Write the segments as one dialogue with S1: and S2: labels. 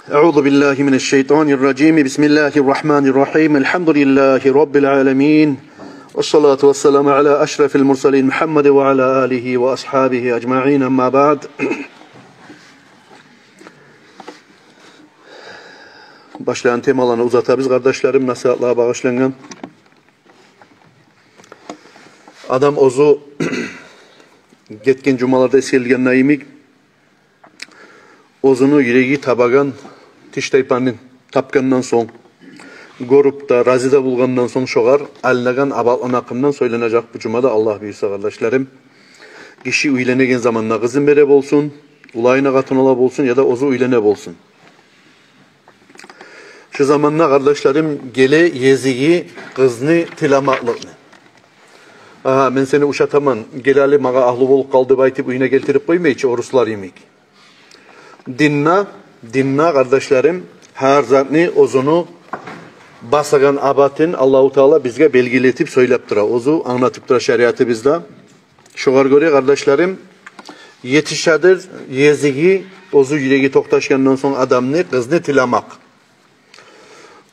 S1: Euzu billahi mineşşeytanirracim. Bismillahirrahmanirrahim. Elhamdülillahi rabbil alamin. Vessalatu vesselamu ala eşrefil murselin Muhammed ve ala alihi ve ashabihi ecmaîn. Amma ba'd. Başlayan temalarını uzatabiliriz kardeşlerim, nasihatlara bağışlangan. Adam ozu getken cumalarda eskelgen naimik ozunu yüreği tabagan tiştaypanın tapkandan son gorupta razida bulgandan son şoğar alinagan abalın akından söylenecek bu cumada Allah büyüse kardeşlerim. Kişi uylenegen zamanla kızın bere bolsun, ulayına katın ola bolsun ya da ozu uylene bolsun. Şu zamanla kardeşlerim gele yeziği kızını tilamaklıkını. Aha ben seni uşataman gelali mağa ahlı bolup kaldı baytip uyuna geltirip koymayı ki oruslar yemek. Dinna kardeşlerim her zatni ozunu basagan abatın Allahu Teala bizge belgiletip söyleptira. Ozu anlatıptira şeriatı bizde. Şoğar göre kardeşlerim yetişadır yeziği ozu yüreği toktaşkandan son adamını kızını tilamak.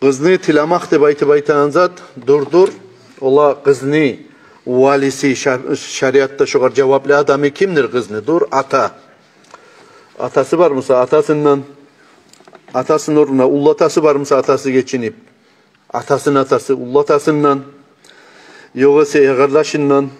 S1: Kızını tilamak de baytı anzat durdur. Ola kızını valisi şeriatta şoğar cevaplı adamı kimdir kızını? Dur ata. Atası var mısa atasından atasının oruna ullatası var mısa atası geçinip atasının atası ullatasından yoksa kardeşinden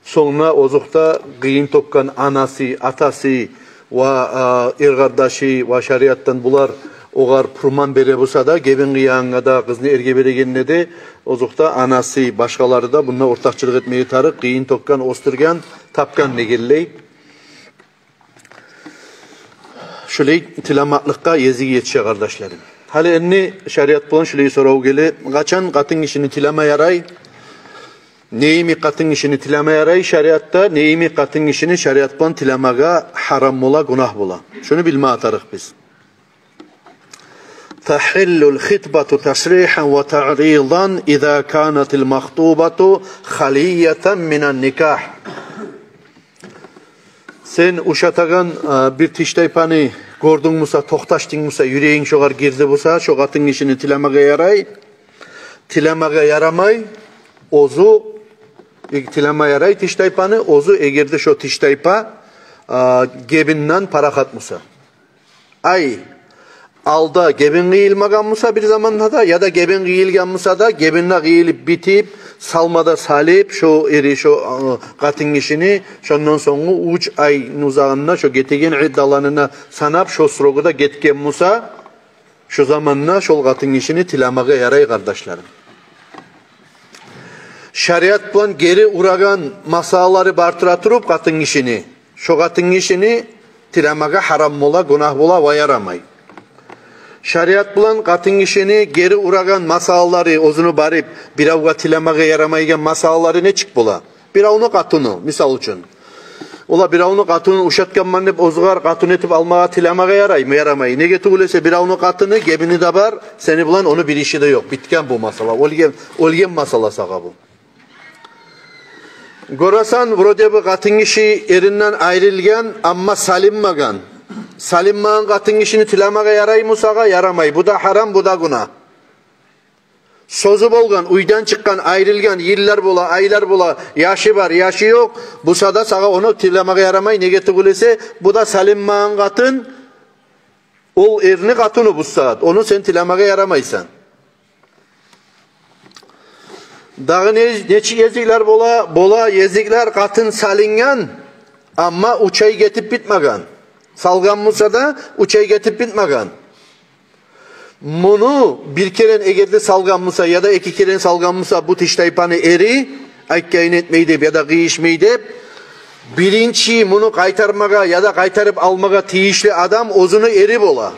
S1: sonra ozukta kıyın topkan anası atası ve kardeşi ve şeriattan bular oğar purman bere bulsa da gebin kıyağına da kızını erge beregenine de ozukta anası başkaları da bununla ortakçılık etmeyi tarık kıyın topkan osturgan tapkan negelley. Şöyle tilamaklıkta yeziği yetişe kardeşlerim. Hali enni şeriat bulan şöyle sorav gele. Kaçan katın işini tilama yaray. Neyimi katın işini tilama yaray şeriatta. Neyimi katın işini şeriat bulan tilamaga haram mola günah bola. Şunu bilme atarık biz. Tahillul khitbatu tasrihan ve ta'ridan iza kanatil mahtubatu haliyeten minen nikah. Sen uşatagan bir tiştaypanı gördün musa, toktaştın musa, yüreğin şoğar girdi musa, şoğatın işini tilamaga yaray, tilamaga yaramay, ozu, tilama yaray tiştaypanı, ozu egirdi şo tiştaypa gebinden parakat musa. Ay, alda gebin gıyılmagan musa bir zamanda da ya da gebin gıyılgan musa da gebinle gıyılıp bitip, salmada salip şu eri şu katın işini şondan sonra uç ay nuzağına şu getegen iddalarına sanap şu srogu da getken musa şu zamanla şol katın işini tilamaga yaray kardeşlerim. Şeriat bulan geri uragan masalları bartıratırıp katın işini şu katın işini tilamaga haram mola günah bola va yaramay. Şeriat bulan katın işini geri uragan masalları ozunu barip bir avga tilamaga yaramaygen masalları ne çık bola? Bir avunu katını misal için. Ola bir avunu katını uşatkan manip ozgar katını etip almaga tilamaga yaray mı yaramay? Ne getirülese bir avunu katını gebini de var seni bulan onu bir işi de yok. Bitken bu masala. Olgen masala sağa bu. Gorasan burada katın işi erinden ayrılgan ama salinmagan. Salimman katın işini tilamaga yaray musaga yaramay. Bu da haram, bu da günah. Sözü bolgan, uydan çıkkan, ayrılgan, yıllar bola, aylar bola, yaşı var, yaşı yok. Bu sada sağa onu tilamaga yaramay. Ne getirülese bu da salimman katın, ol erini katını bu saat. Onu sen tilamaga yaramaysan. Dağı neçi yezikler bola, bola yezikler katın salingan ama uçay getip bitmagan. Salgan musa da uçay getip bitmagan. Bunu bir kere egerde salgan musa ya da iki kere salgan musa bu tiştaypanı eri aykkayın etmeydi ya da gıyışmeydi. Birinci bunu kaytarmaga ya da kaytarıp almaga tiyişli adam ozunu eri bola.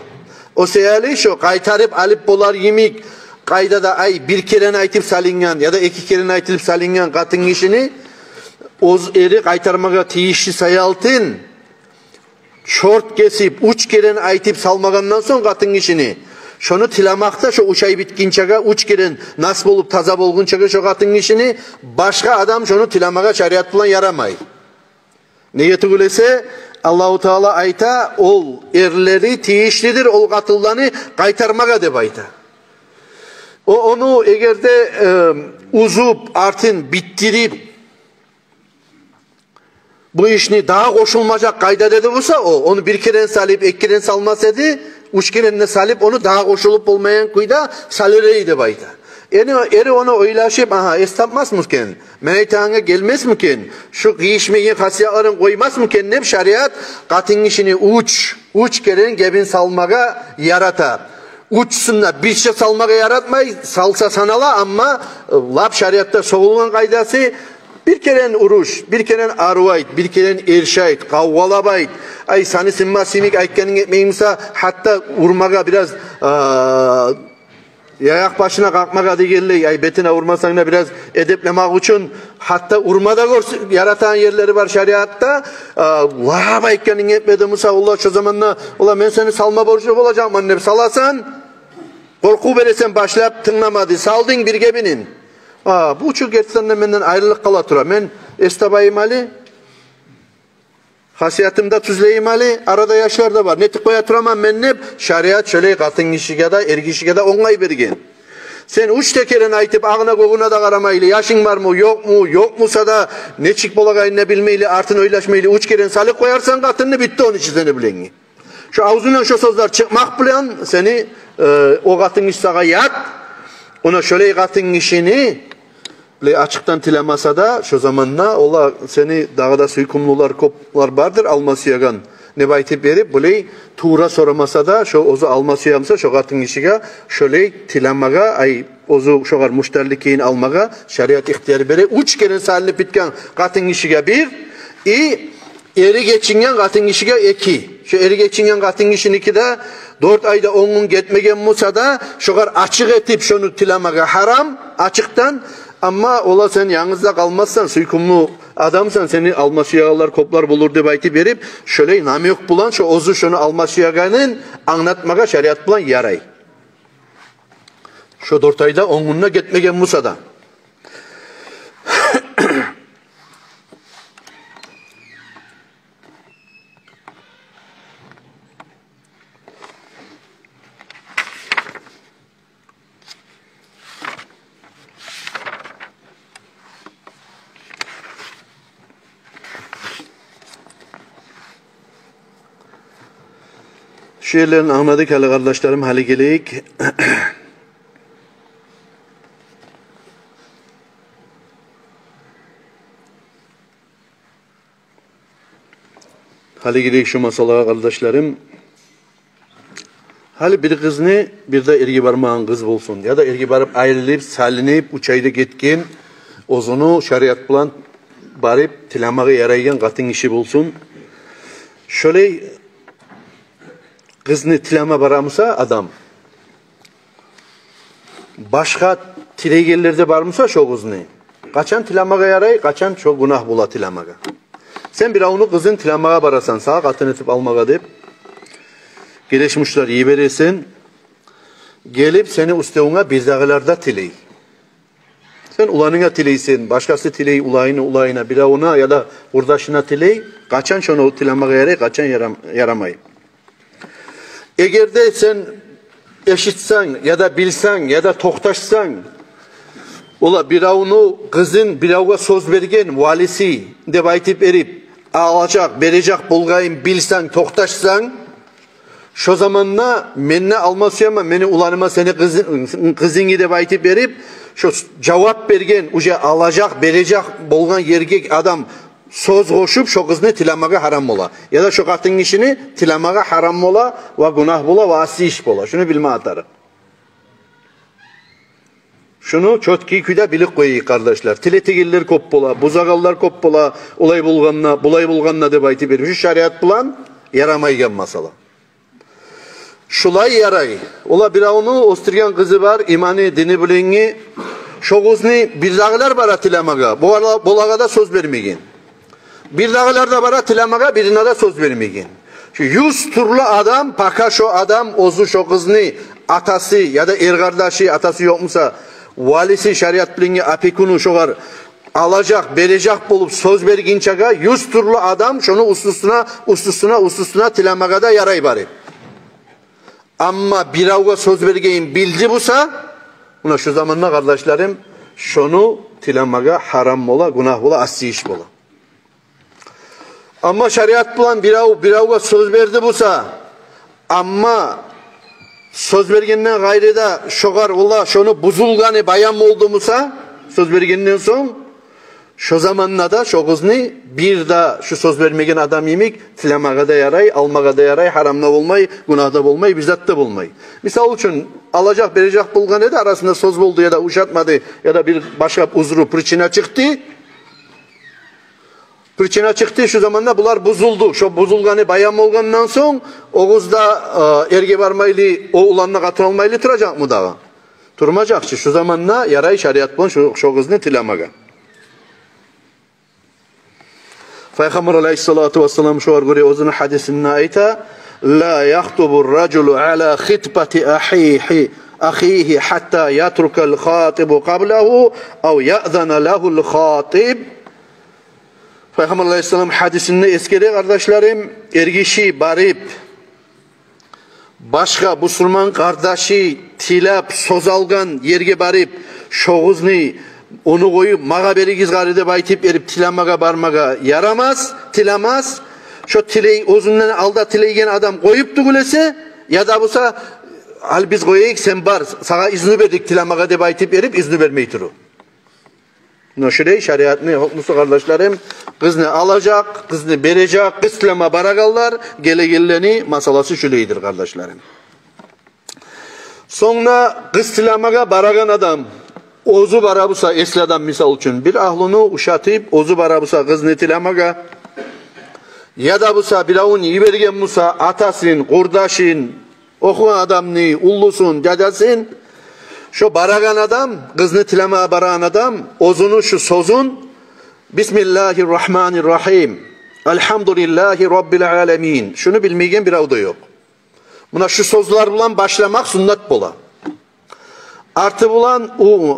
S1: O seyali şu kaytarıp alıp bolar yemik kayda da ay bir kere aytip salingan ya da iki kere aytip salingan katın işini oz eri kaytarmaga tiyişli sayaltın. Şort kesip uç keren aytip salmagandan son katın işini. Şunu tilamakta şu uçay bitkinçaga uç keren nasıl olup taza bolgunçaga şu katın işini başka adam şunu tilamaga şeriat bulan yaramay. Niyeti gülese Allahu Teala ayta ol erleri tiyişlidir ol katıldanı kaytarmaga deb ayta. Onu egerde uzup artın bittirip bu işini daha koşulmayacak kayda dedi olsa onu bir kere salip iki kere salmaz edi, üç kere salip onu daha koşulup olmayan kuyda salireydi bayda. Eri onu oylaşıp aha estapmaz mıken, menaytağına gelmez mıken, şu giyişmeyi hasiyatların koymaz mıken ne şariat katın işini uç kere gebin salmaga yarata. Uçsunlar bir şey salmaga yaratmay salsa sanala ama lap şariatta soğulunan kaydası bir keren uruş, bir keren arvayt, bir keren erşayt, kavvalabayt. Ay sani sinma simik aytkenin etmeyimse hatta urmaga biraz yayak başına kalkmaga digelli. Ay betine urmasan da biraz edeplemek için hatta urmada yaratan yerleri var şeriatta. Vahab aytkenin etmedi Musa Allah şu zamanla ola ben seni salma borcu olacağım annem salasan. Korku veresen başlayıp tınlamadı. Saldın bir gebinin. Bu uçuk gerçekten menden ayrılık kala tura. Ben estabayım ali. Hasiyatımda tüzleyim ali. Arada yaşlar da var. Netik koya turamam ben ne? Şariat şöyle katın işige da ergişige de onay bergen. Sen uç tekeren aytıp ağına koğuna da karamaylı. Yaşın var mı yok mu? Yok musa da ne çık bolagayın ne bilmeyli artın oylaşmaylı. Uç keren salık koyarsan katını bitti onun için seni bileni. Şu ağzından şu sözler çıkmak bilen seni o katın işsağa yat. Ona şöyle katın işini açıktan tilemasa da şu zamanla ola seni dağda suykumlular koplar vardır alması yagan ne baytip verip böyle tuğra soramasa da şu ozu alması yamsa şu katın işiga şöyle tilemaga ay ozu şogar müşterlikin almaga şeriat ihtiyarı bere uç kere salinip bitken katın işiga bir eri geçingen katın işiga iki şu eri geçingen katın işin iki de 4 ayda 10 gün gitmegen Musa da şogar açık etip şunu tilemaga haram açıktan. Ama ola sen yalnızda kalmazsan, suykumlu adamsan seni alması yağlar koplar bulur diye aytip verip şöyle nam yok bulan şu ozu şunu alması yağının anlatmaga şeriat bulan yaray. Şu 4 ayda 10 gününe gitmegen Musa'da. Şu yerlerini anladık hali kardeşlerim hali geleyik. Hali geleyik şu masalağa kardeşlerim. Hali bir kızını bir de ergi barmağın kız bulsun. Ya da ergi barıp ayrılıp salinip uçayda gitken ozunu şariat bulan barıp tilamağı yaraygen katın işi bulsun. Şöyle kızını tilama baramısa adam. Başka tilegerlerde barmısa şu kızını. Kaçan tilamağa yaray, kaçan çok günah bula tilamağa. Sen bir onu kızın tilamağa barasan, sağa katın etip almağa deyip, gelişmişler iyi verirsin, gelip seni üstüne bir dağlarda tiley. Sen ulanına tileysin, başkası tiley ulayına, bir ona ya da kurdaşına tiley, kaçan şunu tilamağa yaray, kaçan yaramay. Eğer de sen eşitsen ya da bilsen ya da toktaşsan ola bir onu kızın bir avga söz vergen valisi de baytip erip alacak, verecek bulgayın bilsen toktaşsan şu zamanla menne alması ama meni ulanıma seni kızını de baytip erip şu cevap vergen uca alacak, verecek bulgan yergek adam söz koşup şu kızını tilamağa haram ola. Ya da şu katın işini tilamağa haram ola ve günah bola ve asi iş bola. Şunu bilme atarı. Şunu çötki küde bilik koyuyuk kardeşler. Tiletigiller kop bola, buzagallar kop bola, olay bulganna de bayti verir. Şu şariat bulan yaramaygen masala. Şulay yaray. Ola bir onu ostirgen kızı var, imani dini bileni. Şu kızını bir dağlar bara tilamağa. Bolağa da söz vermeyin. Bir dağlarda bara tilamağa birine de söz vermeyin. Şu 100 turlu adam, paka şu adam ozu şu kızını atası ya da kardeşi atası yokmusa valisi şeriat bileni apekunu şoğar alacak, verecek bulup söz berginçaga 100 türlü adam şunu ustusuna tilamaga da yaray bari. Ama bir avga söz bergeyin bildi busa, buna şu zamanla kardeşlerim, şunu tilamaga haram bola, günah bola, asli iş bola. Ama şeriat bulan bir avga söz berdi busa, ama söz bergenden gayrıda şogar ola, şunu buzulgani bayan oldu musa, söz bergenden son, şu zamanla da şu kızını bir da şu söz vermegen adam yemek tilamaga da yaray, almaga da yaray, haramda olmay, günahda olmay, bizatta olmay. Misal için alacak, verecek bulgan edi arasında söz buldu ya da uşatmadı ya da bir başka uzru pırçına çıktı. Pırçına çıktı şu zamanda bunlar buzuldu. Şu buzulganı bayan olgandan son o kız da erge varmaylı, o ulanına katılmaylı duracak mı daha? Durmayacak ki şu zamanla yaray şeriat bulun şu kızını tilamaga. Peygamber aleyhissalatu vesselam şu arguri özünün hadisinde ayta la yahtubur raculu ala khitbati ahihi hatta yatrukal khatibu qablahu ev ya'zana lahul khatib. Peygamber aleyhisselam hadisinde eskide kardeşlerim ergişi barip başka Müslüman kardeşi tilap sozalgan yerge barip şoğuzni onu koyup maga berigiz garide baytip erip tilamaga barmaga yaramaz, tilamaz. Şu tileyi özünden alda tileygen adam koyup dugulese ya da busa al biz koyayık sen bar sana izni verdik tilamaga de baytip erip izni vermeyi turu. Şurayı şeriatını hukmusu kardeşlerim kızını alacak, kızını verecek, kız tilama baragallar gele masalası şöyleydir kardeşlerim. Sonra kız tilamaga baragan adam ozu barabusa esli adam misal için bir ahlını uşatıp ozu barabusa kızını tilamaga ya da busa biravun ibergen musa atasın, kurdaşın, okuyan adamını, ullusun, dadasın şu baragan adam, kızını tilamaga baragan adam ozunu şu sozun Bismillahirrahmanirrahim Elhamdülillahi Rabbil alemin şunu bilmeyen bir avda yok. Buna şu sözler bulan başlamak sünnet bola. Artı bulan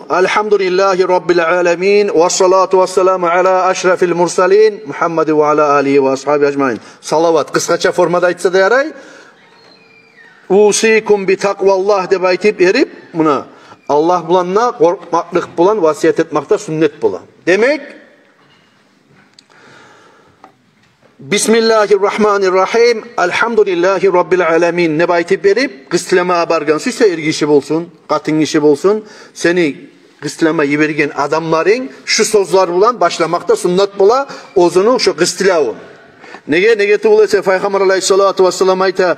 S1: Elhamdülillahi Rabbil alemin ve salatu ve selamu ala aşrafil mursalin Muhammed ve ala alihi ve ashabi ecmain. Salavat kıskaça formada aytsa da yaray. Usikum bi takvallah de baytip erip buna Allah bulanna korkmaklık bulan vasiyet etmekte sünnet bulan. Demek Bismillahirrahmanirrahim Elhamdülillahi Rabbil alemin ne baytip verip kıstlama bargan süse ergişi bolsun, katın işi bolsun seni kıstlama yibergen adamların şu sözler bulan başlamakta sünnet bula ozunu şu kıstlavun. Nege tuğulese Peygamber aleyhissalatu vesselam ayta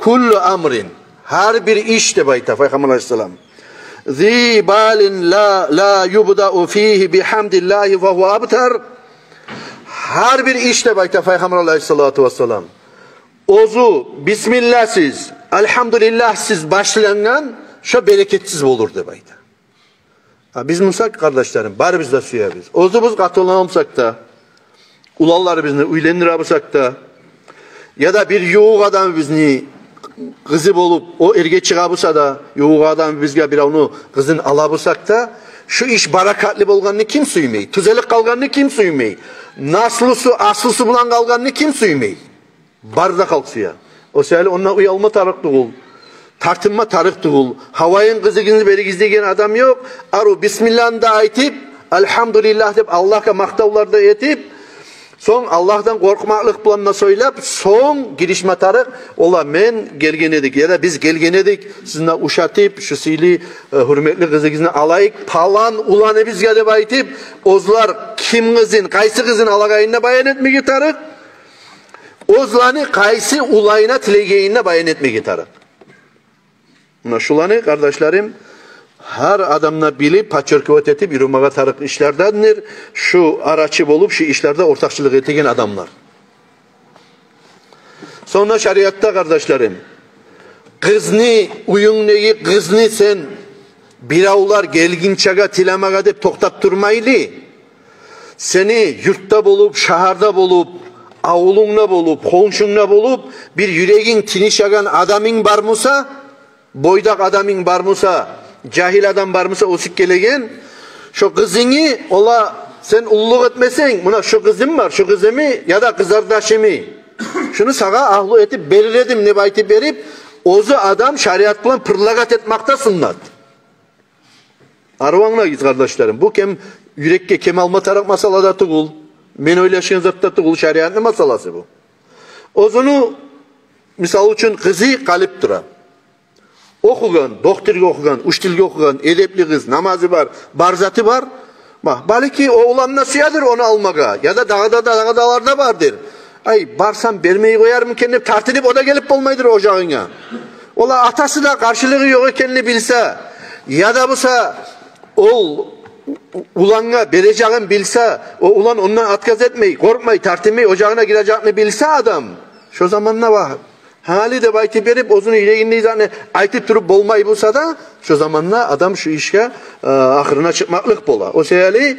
S1: kullu amrin her bir iş de bayta Peygamber aleyhissalam zi balin la yubda'u fihi bihamdillahi ve huve abtar her bir işte bayta Peygamber aleyhissalatu vesselam ozu bismillahsiz elhamdülillahsiz başlanan şu bereketsiz olur de bayta. Biz musak kardeşlerim bari biz de suya biz ozumuz katılanamsak da ulalları bizni uylenir abısak da ya da bir yoğuk adam bizni kızı bolup o erge çıkabısa da yoğuk adam bizge bir onu kızın alabısak da şu iş barakatli bolganını kim suymay? Tüzelik kalganını kim suymay? Naslısı, aslısı bulan kalganını kim suymay? Barda kalksıya. O seyli onunla uyalma tarık duğul. Tartınma tarık duğul. Havayın kızıgını beri gizlegen adam yok. Aru Bismillah'ını da aytip, elhamdülillah deyip Allah'a maktavlarda etip, son Allah'tan korkmaklık planına söylep, son girişme tarık, ola men gelgen edik ya da biz gelgen edik, sizinle uşatıp, şu sili hürmetli kızıgını alayık, palan ulanı bizge de baytip, ozlar kim kızın, kaysı kızın alagayına bayan etmegi tarık, ozlanı kaysı ulayına tilegeyine bayan etmegi tarık. Şulanı kardeşlerim, her adamla bilip paçırkıvat etip yürümeye tarık işlerdendir. Şu araçı bulup şu işlerde ortakçılık ettiğin adamlar. Sonra şeriatta kardeşlerim kızını uyun neyi kızını sen biravlar gelgin çaga tilamaga deyip toktap durmaylı. Seni yurtta bulup şaharda bulup avulunla bulup komşunla bulup bir yüreğin tinişagan adamın var musa boydak adamın var musa cahil adam var mısa o sikkelegen şu kızını ola sen ulluk etmesen, buna şu kızım var, şu kızımı ya da kızardaşımı. Şunu sana ahlu etip belirledim, ne baytip berip, ozu adam şariat bilen pırlagat etmakta sunnat. Arvanla git kardeşlerim. Bu yürekke kem alma tarak masalada tıgul. Men oylaşın zatta tıgul, şariatın masalası bu. Ozunu misal için kızı kalıp dura. Okugan, doktorga okugan, uç dilge okugan, edepli kız, namazı var, barzatı var. Belki oğlan nasihadır onu almaga. Ya da dağdalarda vardır. Ay barsam vermeyi koyar mı kendine tartılıp o da gelip olmaydır ocağına. Ola atası da karşılığı yok kendini bilse. Ya da busa ol ulanga vereceğini bilse, o ulan ondan atkaz etmeyi, korkmayı, tartılmayı ocağına gireceğini bilse adam. Şu zamanla var. Hali de bayti berip ozunu yüreğinde zannı aytıp durup bolmayı bulsa da şu zamanla adam şu işe ahırına çıkmaklık bola. O seyali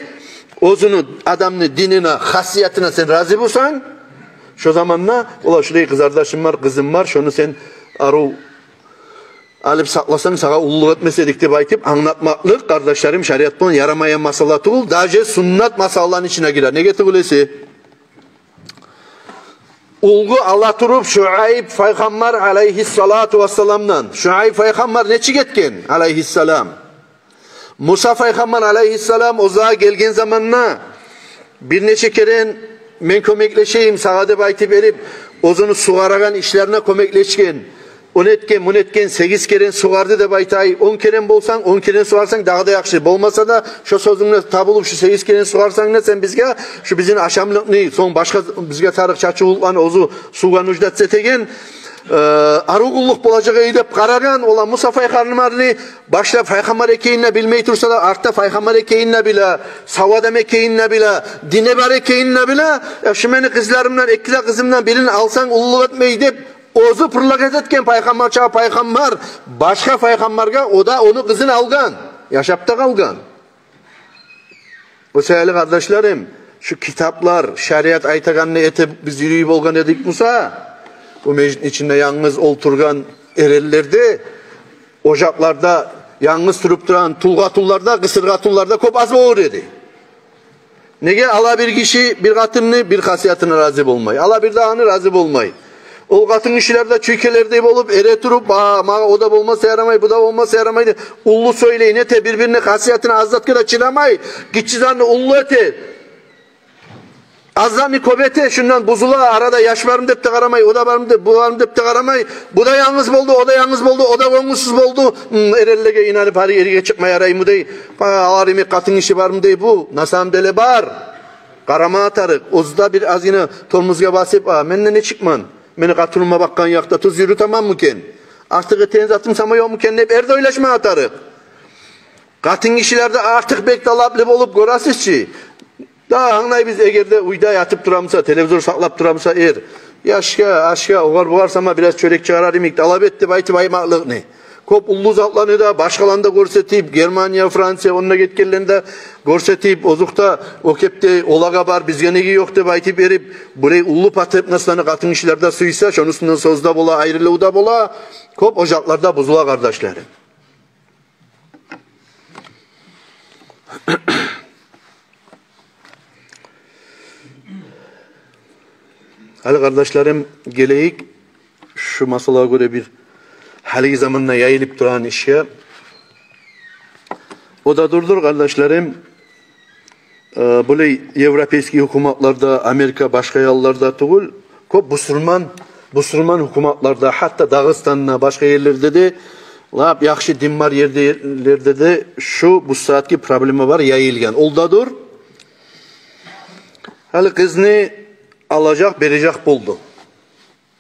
S1: ozunu adamını dinine, hasiyetine sen razı bulsan şu zamanla ola şuraya kız kardeşim var, kızım var, şunu sen aru alıp saklasan sana ulluk etmesedik de baytıp anlatmaklık kardeşlerim şariat bunun yaramayan masala tuğul. Dace sunnat masalların içine girer. Ne getirgülesi? Ulgu alaturup Şuayb Peygamber aleyhissalatu vesselam'dan. Şuayb Peygamber neçik etken aleyhissalam. Musa Peygamber aleyhissalam ozağa gelgen zamanla bir neçe keren men kömekleşeyim sağada bayti verip ozunu suğaragan işlerine kömekleşken. 10 etken 8 keren suğardı da baytay 10 keren bolsan 10 keren suğarsan daha da yakşı. Bolmasa da şu sözünle tabulup şu 8 keren suğarsan ne sen bizge şu bizim aşamlık ne son başka bizge tarık çaçı ulgan ozu suğan ucdat setegen arugulluk bolacağı edip karagan olan Musa Peygamber'ni başta Peygamber ekeyinle bilmeyi tursa da artta Peygamber ekeyinle bile savadam ekeyinle bile dinebar ekeyinle bile şimeni kızlarımdan ekile kızımdan birini alsan ulluk etmeyi deyip ozu pırlagat etken peygamber çağı peygamber başka peygamberge o da onu kızını algan. Yaşapta kalgan. Bu sevgili kardeşlerim şu kitaplar şariat aytaganını etip biz yürüyüp olgan edik Musa. Bu meclisin içinde yalnız oturgan erellerde ocaklarda yalnız durup duran tulgatullarda kısırgatullarda kop az olur dedi. Nege ala bir kişi bir katını bir hasiyatına razı olmayı. Ala bir dağını razı olmayı. O katın işlerde çükelerde olup ere durup o da olmasa yaramay bu da olmasa yaramay ullu söyleyin ete birbirine hasiyatını azlatkıda çıramay gitçizanlı ullu ete azlanı kobete şundan buzula arada yaş varım deyip de karamay o da varım deyip bu varım deyip de karamay bu da yalnız boldu o da yalnız boldu o da kongussuz boldu erellege inanıp hari erige çıkmaya arayım dey alarimi katın işi var mı dey bu nasam dele bar karama atarık ozda bir az yine tormuzga basıp menne ne çıkman beni katılma bakkan yakta tuz yürü tamam mı ken? Artık eteğiniz atım sama yok mu ken? Hep erde oylaşma atarı. Katın kişilerde artık bek dalaplı olup görasızçı. Daha anlay biz egerde uyda yatıp duramsa, televizyon saklap duramsa aşka, oğar buğarsama biraz çörek çağırar imik. Dalap etti bayti baymaklık ne? Kop ullu zatlanı da başkalarında görsetip, Germanya, Fransa, onunla getkenlerinde görsetip, ozukta o kepte olaga var, bizge negi yok da bayti berip, burayı ullu patep nasıl katın işlerde suysa, şonusundan sözde bola, ayrılığı da bola, kop ocaklarda buzula kardeşlerim. Hadi kardeşlerim, geleyik, şu masalaya göre bir hali zamanla yayılıp duran işe o da durdur kardeşlerim böyle Avrupa hükümetlarda Amerika başka yerlerde tuğul kop Müslüman hükümetlarda hatta Dağıstan'da başka yerlerde de lap yaxşı din var yerlerde de bu saatki problemi var yayılgan olda dur hali kızını alacak verecek buldu.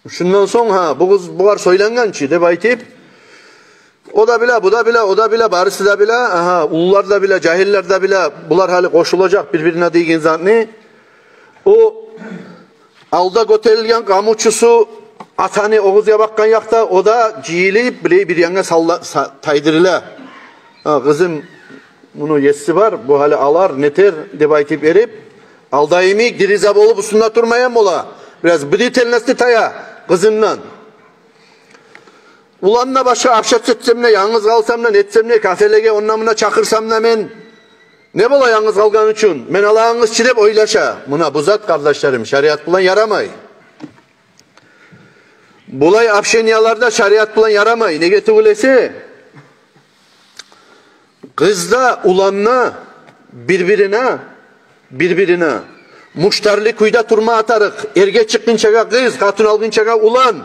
S1: Şundan sonra bu kız buğar söylengençi de baytip o da bile bu da bile o da bile barısı da bile ulular da bile cahiller de bile bunlar hali koşulacak birbirine değgin zannı o alda göterilgen kamuçusu atanı Oğuz'a bakkan yakta o da ciyilip bile bir yana taydırıla kızım bunu yesi var bu hali alar neter de baytip erip aldayımı dirizab olup üstünde durmayan mola biraz biri telnesti taya kızından. Ulanla başa akşat etsem ne, yalnız kalsam ne, etsem ne, kafelege onlamına çakırsam ne men. Ne bolayağınız kalgan üçün? Men alağınız çilep oylaşa. Buna bu zat kardeşlerim şariat bulan yaramay. Bulay apşeniyalarda şariat bulan yaramay. Ne getirülesi? Kızda ulanna birbirine muştarlı kuyda turma atarık. Erge çıkınçaga kız, katın algınçaga ulan.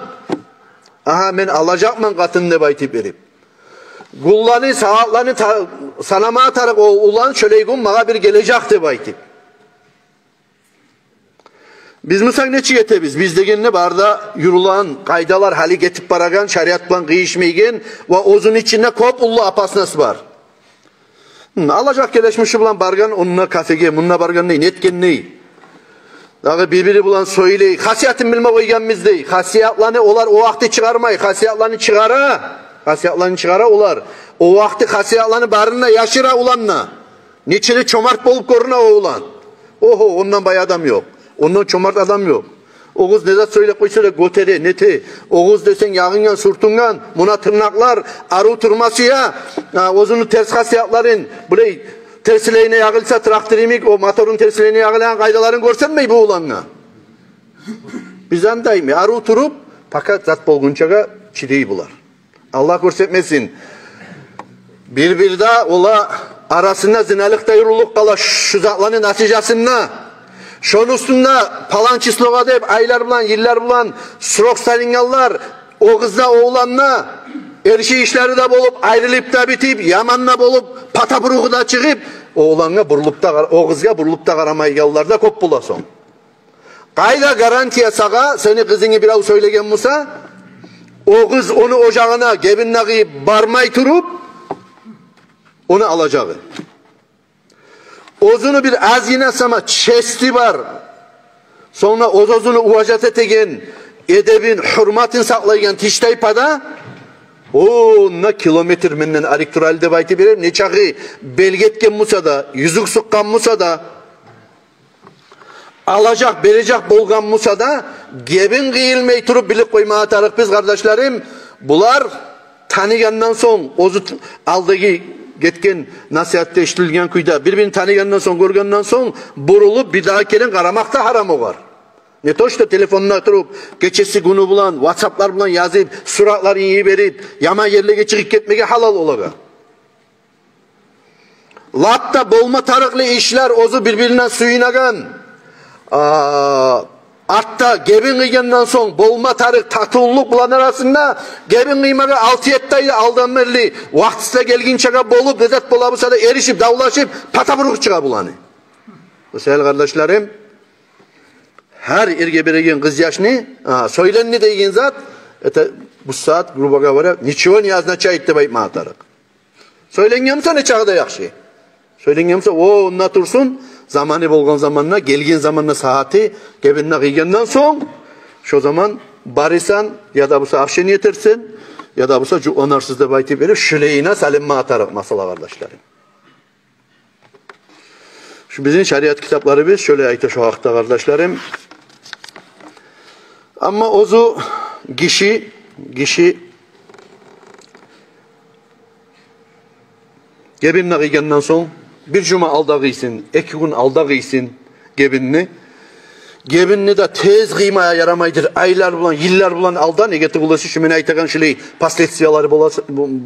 S1: Aha men alacakman katın ne baytip verip. Gullanı saatlarını sanama atarık o ulan şöleygun bana bir gelecekti baytip. Biz musak ne çiğetebiz? Biz degenine barda yürülan kaydalar hali getip baragan şariat bulan kıyışmeygen ve ozun içinde kop ullu apasnası var. Alacak geleşmişi bulan bargan onunla kafege, bununla bargan ney, netken ney? Dağı birbiri bulan söyley, hasiyatın bilme koyganımız dey. Hasiyatlarını olar o vakti çıkarmay, hasiyatlarını çıkara olar. O vakti hasiyatlarını barına yaşıra ulanla. Niçini çomart bolup koruna o ulan. Oho ondan bay adam yok. Ondan çomart adam yok. Oğuz nezat söyle koysa da götere, nete. Oğuz desen yağıngan, surtungan, buna tırnaklar, arı turmasıya, ozunu ters hasiyatların, burayı tersileğine yağılsa traktörimik, o motorun tersileğine yağılan kaydaların görsen mi bu ulanla? Biz andayım, arı turup, fakat zat bolgunçaga çileyi bular. Allah görsetmesin. Bir daha ola arasında zinalıkta yürürlük kala şu zatların neticesinde. Şunun üstünde palan çisloğa deyip aylar bulan, yıllar bulan, surok salingallar, o kızda oğlanla, erişi işleri de bolup, ayrılıp da bitip, yamanla bolup, patapuruğu da çıkıp, oğlanla burulup da, o kızga burulup da karamay yallarda kop bulasın. Kayda garantiye sağa, seni kızını biraz söylegen Musa, o kız onu ocağına, gebinle barmay turup, onu alacağı. Ozunu bir az yine sama çesti var. Sonra ozunu uvacat etegen, edebin, hürmatin saklayan tiştaypada, o ne kilometre menden arikturalde bayti birer, ne çağı belgetken musa da, yüzük sıkkan musa da, alacak, verecek bolgan musa da, gebin giyilmeyi turup bilip koyma atarık biz kardeşlerim, bular tanıgandan son, ozu aldığı getken nasihatte iştilgen kuyda birbirini tanıgandan son görgenden son burulup bir daha kelen karamakta haram olar. Ne toşta telefonuna turup geçesi günü bulan, WhatsApp'lar bulan yazıp, suratlar iyi verip, yama yerle geçirip gitmege halal olaga. Latta bolma tarıklı işler ozu birbirinden suyunagan. Artta gebin kıygenden son bolma tarık tatululuk bulan arasında gebin kıymaga 6-7 ayda aldanmerli vaktiste gelgin çaga bolup lezet bolabısa da erişip davlaşıp pataburuk çıka bulanı. Sevgili kardeşlerim, her irge beregen kız yaşını söylenni deygen zat bu saat grubaga var ya niçivo niyazına çay itti bayıp maatarık. Söylengemsa ne çağda yakşı. Söylengemsa o onna tursun zamanı bolgan zamanına gelgen zamanına saati gebinne kıygenden son şu zaman barisan ya da busa afşeni yetersin ya da busa onarsız da bayti verip şüleyine salimma atarık masala kardeşlerim. Şu bizim şeriat kitapları biz şöyle ayta şu hakta kardeşlerim. Ama ozu kişi gebinne kıygenden son bir cuma alda kıysın, 2 gün alda kıysın gebinni. Gebinni de tez kıymaya yaramaydır. Aylar bulan, yıllar bulan alda ne getir bulası şu mene aytakan şiley pasletsiyaları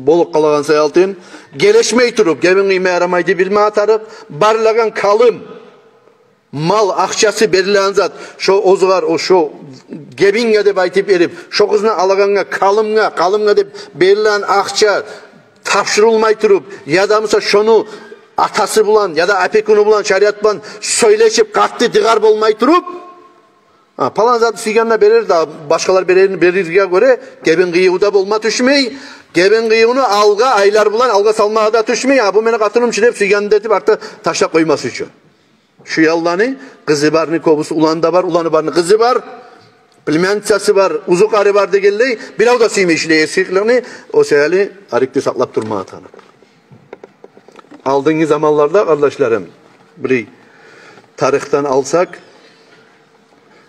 S1: bolup kalagan sayaltın. Geleşmey turup gebin kıymaya yaramaydı bilme atarıp barlagan kalım mal akçası berilen zat şu ozular o şu gebinge de baytip erip şu kızına alaganga kalımga de berilen akça tapşırılmay turup ya da mesela şunu atası bulan ya da apekunu bulan şariat bulan söyleşip kalktı digar bolmay turup palan zat siganla berer da başkalar berirge göre gebin kıyığı da bolma düşmey gebin kıyığını alga aylar bulan alga salmağa da düşmey bu meni katınım çilep sigan detip artık taşla koyması için şu yallanı kızı var Nikobusu ulan da var ulanı var kızı var bilmensası var uzuk arı var de geldi bilav da siyme işleye siklerini o seyali arikti saklap durma atanı. Aldığınız zamanlarda kardeşlerim, bir tarihten alsak,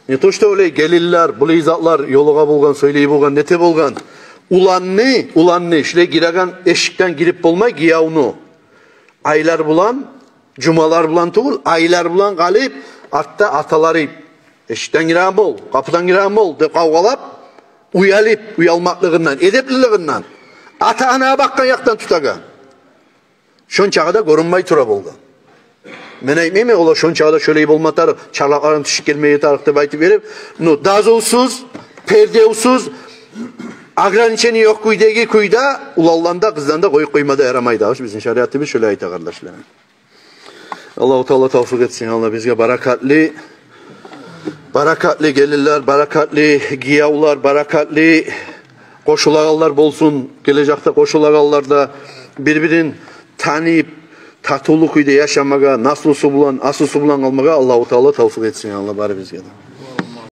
S1: ne toşta öyle gelirler, bu izatlar yoluğa bulgan, söyleyi bulgan, nete bulgan, ulanni, şile giregen eşikten girip bulmay, giyavunu, aylar bulan, Cumalar bulan tuğul, aylar bulan kalıp, artta ataları eşikten giren bol, kapıdan giren bol, de kavgalap, uyalıp, uyalmaklığından, edepliliğinden, ata-anaya bakkan yaktan tutagan. Şon çağda korunmay tura boldu. Men aytmayman, olar şon çağda şöyle bolmatar, çarlaqların düşüp gelmeye tarık dep aytıp berip, no dazulsuz, perdeusuz, ограничение yok kuydagi kuyda, ulallanda kızlanda koyup koymada yaramaydı. Bizim şeriatımız şöyle ayta kardeşlerim. Allah-u Teala tavfik etsin. Allah bizge barakatli gelirler, barakatli giyavlar, barakatli koşulağallar bolsun. Gelecekte koşulağallarda birbirin tanıyıp tatulu kuyda yaşamaga, nasıl su bulan, asıl su bulan almaga Allah-u Teala tavfik etsin. Allah bari bizge de.